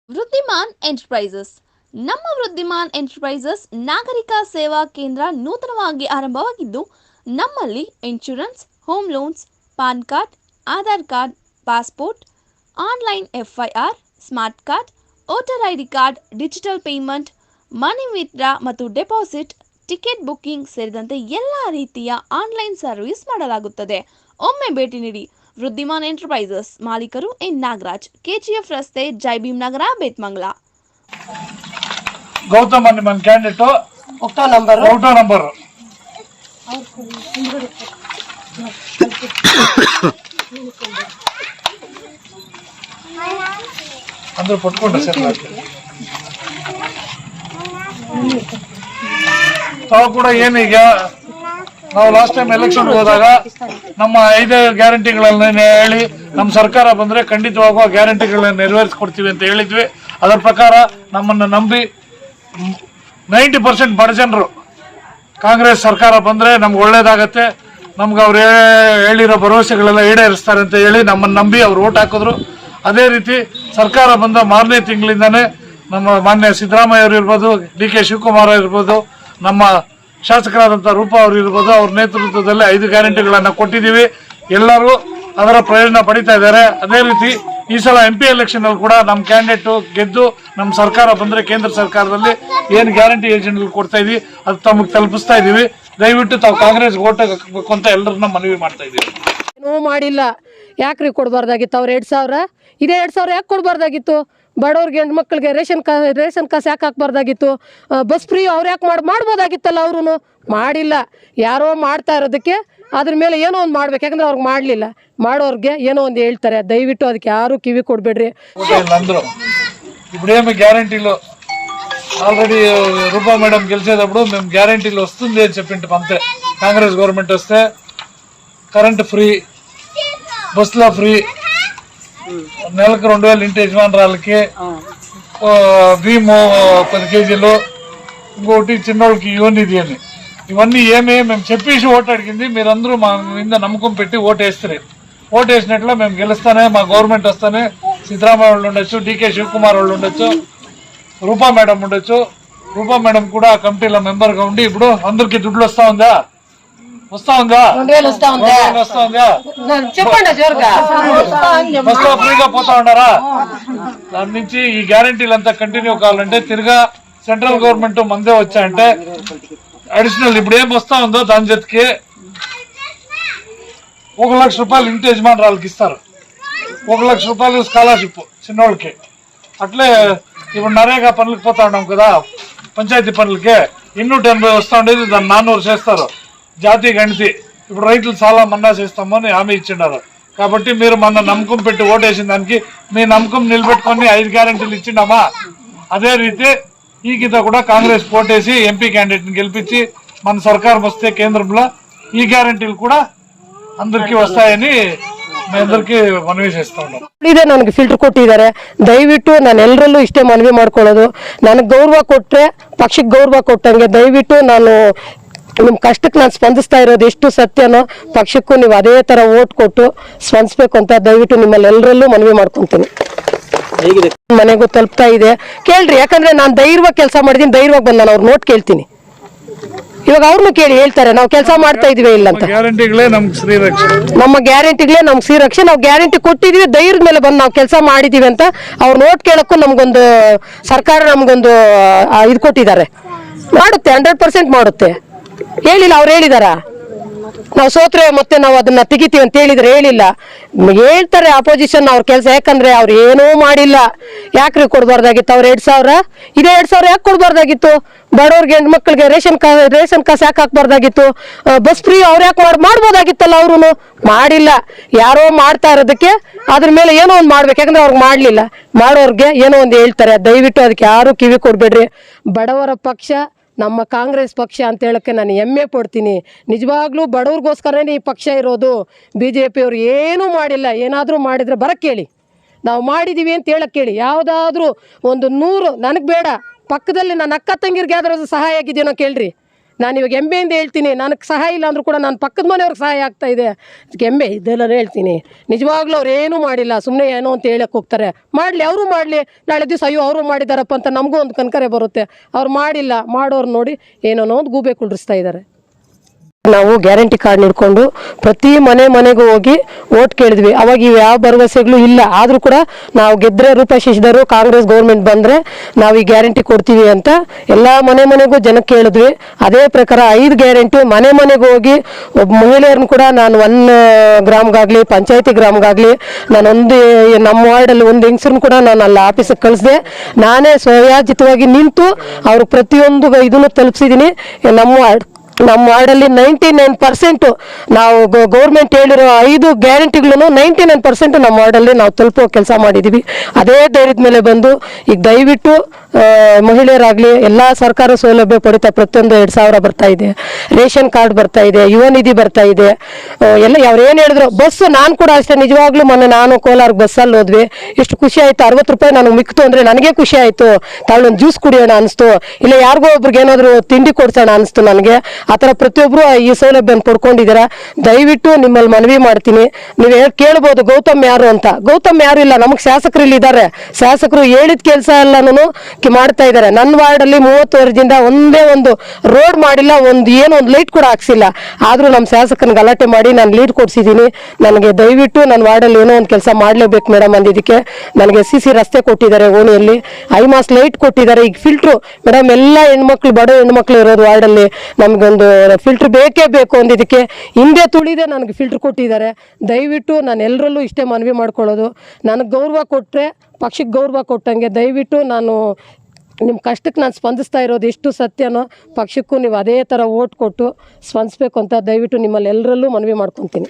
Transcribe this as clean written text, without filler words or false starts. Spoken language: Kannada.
ವೃದ್ಧಿಮಾನ್ ಎಂಟರ್ಪ್ರೈಸಸ್ ನಮ್ಮ ವೃದ್ಧಿಮಾನ್ ಎಂಟರ್ಪ್ರೈಸಸ್ ನಾಗರಿಕ ಸೇವಾ ಕೇಂದ್ರ ನೂತನವಾಗಿ ಆರಂಭವಾಗಿದ್ದು ನಮ್ಮಲ್ಲಿ insurance, home loans, pan card, Aadhaar card, passport, online FIR, smart card, voter ID card, digital payment, money withdraw ಮತ್ತು ಡೆಪಾಸಿಟ್, ಟಿಕೆಟ್ ಬುಕ್ಕಿಂಗ್ ಸೇರಿದಂತೆ ಎಲ್ಲ ರೀತಿಯ ಆನ್ಲೈನ್ ಸರ್ವಿಸ್ ಮಾಡಲಾಗುತ್ತದೆ. ಒಮ್ಮೆ ಭೇಟಿ ನೀಡಿ. ವೃದ್ಧಿಮಾನ್ ಎಂಟರ್ಪ್ರೈಸಸ್ ಮಾಲೀಕರು ಎನ್ ನಾಗರಾಜ್, KGF ರಸ್ತೆ, ಜೈಭೀಮ್ ನಗರ, ಬೇತ್ಮಂಗಲ. ಗೌತಮ್ ನಿಮ್ಮ ಕ್ಯಾಂಡಿಡೇಟ್ ಫೋಟೋ ನಂಬರ್ ಅಂದ್ರೆ ಪಟ್ಕೊಂಡು ಸರ್ ತಾವು ಕೂಡ ಏನೀಗ ನಾವು ಲಾಸ್ಟ್ ಟೈಮ್ ಎಲೆಕ್ಷನ್ ಹೋದಾಗ ನಮ್ಮ 5 ಗ್ಯಾರಂಟಿಗಳನ್ನ ಹೇಳಿ ನಮ್ಮ ಸರ್ಕಾರ ಬಂದ್ರೆ ಖಂಡಿತವಾಗೂ ಆ ಗ್ಯಾರಂಟಿಗಳನ್ನ ನೆರವೇರಿಸ್ಕೊಡ್ತೀವಿ ಅಂತ ಹೇಳಿದ್ವಿ. ಅದರ ಪ್ರಕಾರ ನಮ್ಮನ್ನ ನಂಬಿ 90% ಬಡ ಜನರು ಕಾಂಗ್ರೆಸ್ ಸರ್ಕಾರ ಬಂದ್ರೆ ನಮ್ಗೆ ಒಳ್ಳೇದಾಗತ್ತೆ, ನಮ್ಗೆ ಅವ್ರು ಹೇಳಿರೋ ಭರವಸೆಗಳೆಲ್ಲ ಈಡೇರಿಸ್ತಾರೆ ಅಂತ ಹೇಳಿ ನಮ್ಮನ್ನ ನಂಬಿ ಅವ್ರು ಓಟ್ ಹಾಕಿದ್ರು. ಅದೇ ರೀತಿ ಸರ್ಕಾರ ಬಂದ ಮಾರನೇ ತಿಂಗಳಿಂದಾನೇ ನಮ್ಮ ಮಾನ್ಯ ಸಿದ್ದರಾಮಯ್ಯ ಅವರು ಇರ್ಬೋದು, DK ಶಿವಕುಮಾರ್ ಇರ್ಬೋದು, ನಮ್ಮ ಶಾಸಕರಾದಂಥ ರೂಪಾ ಅವರು ಇರ್ಬೋದು, ಅವ್ರ ನೇತೃತ್ವದಲ್ಲಿ 5 ಗ್ಯಾರಂಟಿಗಳನ್ನ ಕೊಟ್ಟಿದ್ದೀವಿ. ಎಲ್ಲರೂ ಅದರ ಪ್ರಯೋಜನ ಪಡಿತಾ ಇದ್ದಾರೆ. ಅದೇ ರೀತಿ ಈ ಸಲ MP ಎಲೆಕ್ಷನ್ ಅಲ್ಲಿ ಕೂಡ ನಮ್ಮ ಕ್ಯಾಂಡಿಡೇಟ್ ಗೆದ್ದು ನಮ್ಮ ಸರ್ಕಾರ ಬಂದ್ರೆ ಕೇಂದ್ರ ಸರ್ಕಾರದಲ್ಲಿ ಏನು ಗ್ಯಾರಂಟಿ ಯೋಜನೆಗಳು ಕೊಡ್ತಾ ಇದೀವಿ ಅದು ತಮಗೆ ತಲುಪಿಸ್ತಾ ಇದೀವಿ. ದಯವಿಟ್ಟು ತಾವು ಕಾಂಗ್ರೆಸ್ ಓಟ್ ಹಾಕಬೇಕು ಅಂತ ಎಲ್ಲರನ್ನ ಮನವಿ ಮಾಡ್ತಾ ಇದೀವಿ. ಏನೂ ಮಾಡಿಲ್ಲ, ಯಾಕ್ರಿ ಕೊಡಬಾರ್ದಾಗಿತ್ತು ಅವ್ರು 2,000? ಇದೇ 2,000 ಯಾಕೆ ಕೊಡಬಾರ್ದಾಗಿತ್ತು? ಬಡವ್ರಿಗೆ, ಹೆಣ್ಮಕ್ಳಿಗೆ ರೇಷನ್ ಕಾಸು ಯಾಕೆ ಹಾಕ್ಬಾರ್ದಾಗಿತ್ತು? ಬಸ್ ಫ್ರೀ ಅವ್ರು ಯಾಕೆ ಮಾಡ್ಬೋದಾಗಿತ್ತಲ್ಲ? ಅವರು ಮಾಡಿಲ್ಲ. ಯಾರೋ ಮಾಡ್ತಾ ಇರೋದಕ್ಕೆ ಅದ್ರ ಮೇಲೆ ಏನೋ ಒಂದು ಮಾಡ್ಬೇಕು, ಯಾಕಂದ್ರೆ ಅವ್ರಿಗೆ ಮಾಡಲಿಲ್ಲ. ಮಾಡೋರ್ಗೆ ಏನೋ ಒಂದು ಹೇಳ್ತಾರೆ. ದಯವಿಟ್ಟು ಅದಕ್ಕೆ ಯಾರು ಕಿವಿ ಕೊಡಬೇಡ್ರಿ. అందరూ ఇప్పుడేమి గ్యారంటీలు ఆల్రెడీ రూపా మేడం గెలిచేటప్పుడు మేము గ్యారంటీలు వస్తుంది అని చెప్పింటాం అంతే. కాంగ్రెస్ గవర్నమెంట్ వస్తే కరెంట్ ఫ్రీ, బస్సులో ఫ్రీ, నెలకు 2,000 ఇంటి యజమానురాలకి, బియ్యము 10 కేజీలు, ఇంకొకటి చిన్నోళ్ళకి యువనిధి అని. ఇవన్నీ ఏమే మేము చెప్పేసి ఓటు అడిగింది. మీరందరూ మా మీద నమ్మకం పెట్టి ఓటు వేస్తారు. ఓటు వేసినట్లు మేము గెలుస్తానే, మా గవర్నమెంట్ వస్తానే సిద్ధరామయ్య వాళ్ళు ఉండొచ్చు, DK శివకుమార్ వాళ్ళు ఉండొచ్చు, రూపా మేడం ఉండొచ్చు. రూపా మేడం కూడా కమిటీలో మెంబర్ గా ఉండి ఇప్పుడు అందరికి దుడ్లు వస్తా ఉందా? బస్సులో ఫ్రీగా పోతా ఉన్నారా? దాని నుంచి ఈ గ్యారంటీలు అంతా కంటిన్యూ కావాలంటే తిరిగా సెంట్రల్ గవర్నమెంట్ మందే వచ్చాయంటే అడిషనల్ ఇప్పుడు ఏం వస్తా ఉందో దాని జతకి 1 లక్ష రూపాయలు ఇంటి యజమానురాలకి ఇస్తారు, 1 లక్ష రూపాయలు స్కాలర్షిప్ చిన్నోళ్ళకి. అట్లే ఇప్పుడు నరేగా పనులకు పోతా ఉన్నాం కదా, పంచాయతీ పనులకి 280 వస్తా ఉండేది, దాన్ని 400 చేస్తారు. జాతీయ గణితి ఇప్పుడు రైతులు చాలా మన్నా చేస్తామని హామీ ఇచ్చిండారు. కాబట్టి మీరు మన నమ్మకం పెట్టి ఓటేసిన దానికి మీ నమ్మకం నిలబెట్టుకొని 5 గ్యారంటీలు ఇచ్చిండామా? అదే రీతి ఈ గీత కూడా కాంగ్రెస్ ఓటేసి MP క్యాండిడేట్ ని గెలిపించి మన సర్కారం వస్తే కేంద్రంలో ఈ గ్యారంటీలు కూడా అందరికీ వస్తాయని అందరికీ ಮನವಿ చేస్తా ఉన్నాం. ಇದೆ ನನಗೆ ಫಿಲ್ಟರ್ ಕೊಟ್ಟಿದ್ದಾರೆ. ದಯವಿಟ್ಟು ನಾನು ಎಲ್ಲರಲ್ಲೂ ಇಷ್ಟೇ ಮನವಿ ಮಾಡ್ಕೊಳ್ಳೋದು, ನನಗೆ ಗೌರವ ಕೊಟ್ಟರೆ ಪಕ್ಷಕ್ಕೆ ಗೌರವ ಕೊಟ್ಟಂಗೆ ದಯವಿಟ್ಟು ನಾನು ನಿಮ್ಮ ಕಷ್ಟಕ್ಕೆ ನಾನು ಸ್ಪಂದಿಸ್ತಾ ಇರೋದು ಎಷ್ಟು ಸತ್ಯನೋ ಪಕ್ಷಕ್ಕೂ ನೀವು ಅದೇ ಥರ ಓಟ್ ಕೊಟ್ಟು ಸ್ಪಂದಿಸ್ಬೇಕು ಅಂತ ದಯವಿಟ್ಟು ನಿಮ್ಮಲ್ಲಿ ಎಲ್ಲರಲ್ಲೂ ಮನವಿ ಮಾಡ್ಕೊತೀನಿ. ಮನೆಗೂ ತಲುಪ್ತಾ ಇದೆ ಕೇಳ್ರಿ, ಯಾಕಂದ್ರೆ ನಾನು ಧೈರ್ಯವಾಗಿ ಕೆಲಸ ಮಾಡಿದ್ದೀನಿ. ಧೈರ್ಯವಾಗಿ ಬಂದು ನಾನು ಅವ್ರ ನೋಟ್ ಕೇಳ್ತೀನಿ. ಇವಾಗ ಅವ್ರನ್ನು ಕೇಳಿ ಹೇಳ್ತಾರೆ ನಾವು ಕೆಲಸ ಮಾಡ್ತಾ ಇದೀವಿ ಇಲ್ಲ ಅಂತ. ನಮ್ಮ ಗ್ಯಾರಂಟಿಗಳೇ ನಮ್ಗೆ ಶ್ರೀರಕ್ಷೆ. ನಾವು ಗ್ಯಾರಂಟಿ ಕೊಟ್ಟಿದೀವಿ, ಧೈರ್ಯದ ಮೇಲೆ ಬಂದು ನಾವು ಕೆಲಸ ಮಾಡಿದೀವಿ ಅಂತ ಅವ್ರು ನೋಟ್ ಕೇಳಕ್ಕೂ ನಮ್ಗೊಂದು ಸರ್ಕಾರ ನಮ್ಗೊಂದು ಇದು ಕೊಟ್ಟಿದ್ದಾರೆ. ಮಾಡುತ್ತೆ, 100% ಮಾಡುತ್ತೆ. ಹೇಳಿಲ್ಲ, ಅವ್ರು ಹೇಳಿದಾರ ನಾವು ಸೋತ್ರೆ ಮತ್ತೆ ನಾವು ಅದನ್ನ ತೆಗಿತೀವಿ ಅಂತ ಹೇಳಿದ್ರೆ ಹೇಳಿಲ್ಲ. ಹೇಳ್ತಾರೆ ಅಪೋಸಿಷನ್ ಅವ್ರ ಕೆಲಸ, ಯಾಕಂದ್ರೆ ಅವ್ರು ಏನೂ ಮಾಡಿಲ್ಲ. ಯಾಕ್ರಿ ಕೊಡ್ಬಾರ್ದಾಗಿತ್ತು ಅವ್ರು 2,000? ಇದೇ 2,000 ಯಾಕೆ ಕೊಡ್ಬಾರ್ದಾಗಿತ್ತು? ಬಡವ್ರಿಗೆ, ಹೆಣ್ಮಕ್ಳಿಗೆ ರೇಷನ್ ಕಾಸು ಯಾಕೆ ಹಾಕ್ಬಾರ್ದಾಗಿತ್ತು? ಬಸ್ ಫ್ರೀ ಅವ್ರು ಯಾಕೆ ಮಾಡ್ಬೋದಾಗಿತ್ತಲ್ಲ? ಅವರು ಮಾಡಿಲ್ಲ. ಯಾರೋ ಮಾಡ್ತಾ ಇರೋದಕ್ಕೆ ಅದ್ರ ಮೇಲೆ ಏನೋ ಒಂದು ಮಾಡ್ಬೇಕು, ಯಾಕಂದ್ರೆ ಅವ್ರಿಗೆ ಮಾಡಲಿಲ್ಲ. ಮಾಡೋರ್ಗೆ ಏನೋ ಒಂದು ಹೇಳ್ತಾರೆ. ದಯವಿಟ್ಟು ಅದಕ್ಕೆ ಯಾರು ಕಿವಿ ಕೊಡಬೇಡ್ರಿ. ಬಡವರ ಪಕ್ಷ ನಮ್ಮ ಕಾಂಗ್ರೆಸ್ ಪಕ್ಷ ಅಂತ ಹೇಳೋಕ್ಕೆ ನಾನು ಹೆಮ್ಮೆ ಪಡ್ತೀನಿ. ನಿಜವಾಗ್ಲೂ ಬಡವ್ರಿಗೋಸ್ಕರನೇ ಈ ಪಕ್ಷ ಇರೋದು. BJP ಅವ್ರು ಏನೂ ಮಾಡಿಲ್ಲ. ಏನಾದರೂ ಮಾಡಿದರೆ ಬರಕ್ಕೆ ಹೇಳಿ, ನಾವು ಮಾಡಿದ್ದೀವಿ ಅಂತ ಹೇಳಕ್ಕೆ ಹೇಳಿ. ಯಾವುದಾದ್ರೂ ಒಂದು 100 ನನಗೆ ಬೇಡ, ಪಕ್ಕದಲ್ಲಿ ನನ್ನ ಅಕ್ಕ ತಂಗಿರಿಗೆ ಯಾವ್ದಾದ್ರು ಸಹಾಯ ಆಗಿದೆಯೋ ಕೇಳ್ರಿ. ನಾನು ಇವಾಗ ಹೆಮ್ಮೆಯಿಂದ ಹೇಳ್ತೀನಿ, ನನಗೆ ಸಹಾಯ ಇಲ್ಲ ಅಂದರೂ ಕೂಡ ನಾನು ಪಕ್ಕದ ಮನೆಯವ್ರಿಗೆ ಸಹಾಯ ಆಗ್ತಾ ಇದೆ, ಹೆಮ್ಮೆ ಇದೆಲ್ಲ ಹೇಳ್ತೀನಿ. ನಿಜವಾಗ್ಲೂ ಅವ್ರು ಏನೂ ಮಾಡಿಲ್ಲ, ಸುಮ್ಮನೆ ಏನೋ ಅಂತ ಹೇಳಕ್ಕೆ ಹೋಗ್ತಾರೆ. ಮಾಡಲಿ, ಅವರು ಮಾಡಲಿ, ನಾಳೆ ದಿವಸ ಅಯ್ಯೋ ಅವರು ಮಾಡಿದಾರಪ್ಪ ಅಂತ ನಮಗೂ ಒಂದು ಕನ್ಕರೆ ಬರುತ್ತೆ. ಅವ್ರು ಮಾಡಿಲ್ಲ, ಮಾಡೋರು ನೋಡಿ ಏನೋ ಒಂದು ಗೂಬೆ ಕುಳ್ಳಿಸ್ತಾ ಇದ್ದಾರೆ. ನಾವು ಗ್ಯಾರಂಟಿ ಕಾರ್ಡ್ ಹಿಡ್ಕೊಂಡು ಪ್ರತಿ ಮನೆಗೂ ಹೋಗಿ ಓಟ್ ಕೇಳಿದ್ವಿ. ಅವಾಗ ಇವು ಯಾವ ಭರವಸೆಗಳು ಇಲ್ಲ, ಆದರೂ ಕೂಡ ನಾವು ಗೆದ್ದರೆ ರೂಪಾಯಿ ಶಿಶಿದರು ಕಾಂಗ್ರೆಸ್ ಗೌರ್ಮೆಂಟ್ ಬಂದರೆ ನಾವು ಈ ಗ್ಯಾರಂಟಿ ಕೊಡ್ತೀವಿ ಅಂತ ಎಲ್ಲ ಮನೆಗೂ ಜನಕ್ಕೆ ಹೇಳಿದ್ವಿ. ಅದೇ ಪ್ರಕಾರ 5 ಗ್ಯಾರಂಟಿ ಮನೆಗೂ ಹೋಗಿ ಒಬ್ಬ ಮಹಿಳೆಯರನ್ನು ಕೂಡ ನಾನು 1 ಗ್ರಾಮ್ಗಾಗಲಿ ಪಂಚಾಯತಿ ಗ್ರಾಮ್ಗಾಗಲಿ ನಾನೊಂದು ನಮ್ಮ ವಾರ್ಡಲ್ಲಿ ಒಂದು ಹೆಂಗಸರನ್ನು ಕೂಡ ನಾನು ಅಲ್ಲಿ ಆಫೀಸಿಗೆ ಕಳಿಸಿದೆ. ನಾನೇ ಸ್ವಯಾಜಿತವಾಗಿ ನಿಂತು ಅವ್ರಿಗೆ ಪ್ರತಿಯೊಂದು ಇದನ್ನು ತಲುಪಿಸಿದ್ದೀನಿ. ನಮ್ಮ ವಾರ್ಡಲ್ಲಿ 99% ನಾವು ಗೌರ್ಮೆಂಟ್ ಹೇಳಿರೋ 5 ಗ್ಯಾರಂಟಿಗಳನ್ನು 99% ನಮ್ಮ ವಾರ್ಡಲ್ಲಿ ನಾವು ತಲುಪೋ ಕೆಲಸ ಮಾಡಿದ್ದೀವಿ. ಅದೇ ಧೈರ್ಯದ ಮೇಲೆ ಬಂದು ಈಗ ದಯವಿಟ್ಟು ಮಹಿಳೆಯರಾಗಲಿ ಎಲ್ಲ ಸರ್ಕಾರ ಸೌಲಭ್ಯ ಪಡಿತಾ ಪ್ರತಿಯೊಂದು 2,000 ಬರ್ತಾ ಇದೆ, ರೇಷನ್ ಕಾರ್ಡ್ ಬರ್ತಾ ಇದೆ, ಯುವ ನಿಧಿ ಬರ್ತಾ ಇದೆ, ಎಲ್ಲ ಅವ್ರು ಏನು ಹೇಳಿದ್ರು. ಬಸ್ಸು ನಾನು ಕೂಡ ಅಷ್ಟೇ, ನಿಜವಾಗ್ಲೂ ಮೊನ್ನೆ ನಾನು ಕೋಲಾರ ಬಸ್ಸಲ್ಲಿ ಹೋದ್ವಿ, ಎಷ್ಟು ಖುಷಿ ಆಯಿತು. 60 ರೂಪಾಯಿ ನನಗೆ ಮಿಕ್ತು ಅಂದರೆ ನನಗೆ ಖುಷಿ ಆಯಿತು. ತಾಳೊಂದು ಜ್ಯೂಸ್ ಕುಡಿಯೋಣ ಅನಿಸ್ತು, ಇಲ್ಲ ಯಾರಿಗೋ ಒಬ್ರಿಗೆ ಏನಾದರೂ ತಿಂಡಿ ಕೊಡ್ಸೋಣ ಅನಿಸ್ತು ನನಗೆ. ಆ ಥರ ಪ್ರತಿಯೊಬ್ಬರು ಈ ಸೌಲಭ್ಯನ ಪಡ್ಕೊಂಡಿದ್ದೀರಾ. ದಯವಿಟ್ಟು ನಿಮ್ಮಲ್ಲಿ ಮನವಿ ಮಾಡ್ತೀನಿ, ನೀವು ಕೇಳ್ಬೋದು ಗೌತಮ್ ಯಾರು ಅಂತ. ಗೌತಮ್ ಯಾರು ಇಲ್ಲ, ನಮಗೆ ಶಾಸಕರು ಇಲ್ಲಿದ್ದಾರೆ. ಶಾಸಕರು ಹೇಳಿದ ಕೆಲಸ ಎಲ್ಲನೂ ಮಾಡ್ತಾ ಇದ್ದಾರೆ. ನನ್ನ ವಾರ್ಡಲ್ಲಿ 30 ವರ್ಷದಿಂದ ಒಂದೇ ಒಂದು ರೋಡ್ ಮಾಡಿಲ್ಲ, ಒಂದು ಲೈಟ್ ಕೂಡ ಹಾಕ್ಸಿಲ್ಲ. ಆದರೂ ನಮ್ಮ ಶಾಸಕನ ಗಲಾಟೆ ಮಾಡಿ ನಾನು ಲೀಡ್ ಕೊಡಿಸಿದ್ದೀನಿ. ನನಗೆ ದಯವಿಟ್ಟು ನನ್ನ ವಾರ್ಡಲ್ಲಿ ಏನೋ ಒಂದು ಕೆಲಸ ಮಾಡಲೇಬೇಕು ಮೇಡಮ್ ಅಂದಿದ್ದಕ್ಕೆ ನನಗೆ CC ರಸ್ತೆ ಕೊಟ್ಟಿದ್ದಾರೆ, ಓಣಿಯಲ್ಲಿ ಐಮಾಸ್ ಲೈಟ್ ಕೊಟ್ಟಿದ್ದಾರೆ. ಈಗ ಫಿಲ್ಟ್ರು ಮೇಡಮ್, ಎಲ್ಲ ಹೆಣ್ಮಕ್ಳು ಬಡ ಹೆಣ್ಮಕ್ಳು ಇರೋದು ವಾರ್ಡಲ್ಲಿ, ನಮಗೊಂದು ಫಿಲ್ಟ್ರ್ ಬೇಕೇ ಬೇಕು ಅಂದಿದ್ದಕ್ಕೆ ಹಿಂದೆ ತುಳಿದೆ ನನಗೆ ಫಿಲ್ಟ್ರ್ ಕೊಟ್ಟಿದ್ದಾರೆ. ದಯವಿಟ್ಟು ನಾನು ಎಲ್ಲರಲ್ಲೂ ಇಷ್ಟೇ ಮನವಿ ಮಾಡ್ಕೊಳ್ಳೋದು, ನನಗೆ ಗೌರವ ಕೊಟ್ಟರೆ ಪಕ್ಷಕ್ಕೆ ಗೌರವ ಕೊಟ್ಟಂಗೆ ದಯವಿಟ್ಟು ನಾನು ನಿಮ್ಮ ಕಷ್ಟಕ್ಕೆ ನಾನು ಸ್ಪಂದಿಸ್ತಾ ಇರೋದು ಎಷ್ಟು ಸತ್ಯನೋ ಪಕ್ಷಕ್ಕೂ ನೀವು ಅದೇ ಥರ ಓಟ್ ಕೊಟ್ಟು ಸ್ಪಂದಿಸ್ಬೇಕು ಅಂತ ದಯವಿಟ್ಟು ನಿಮ್ಮಲ್ಲಿ ಎಲ್ಲರಲ್ಲೂ ಮನವಿ ಮಾಡ್ಕೊತೀನಿ.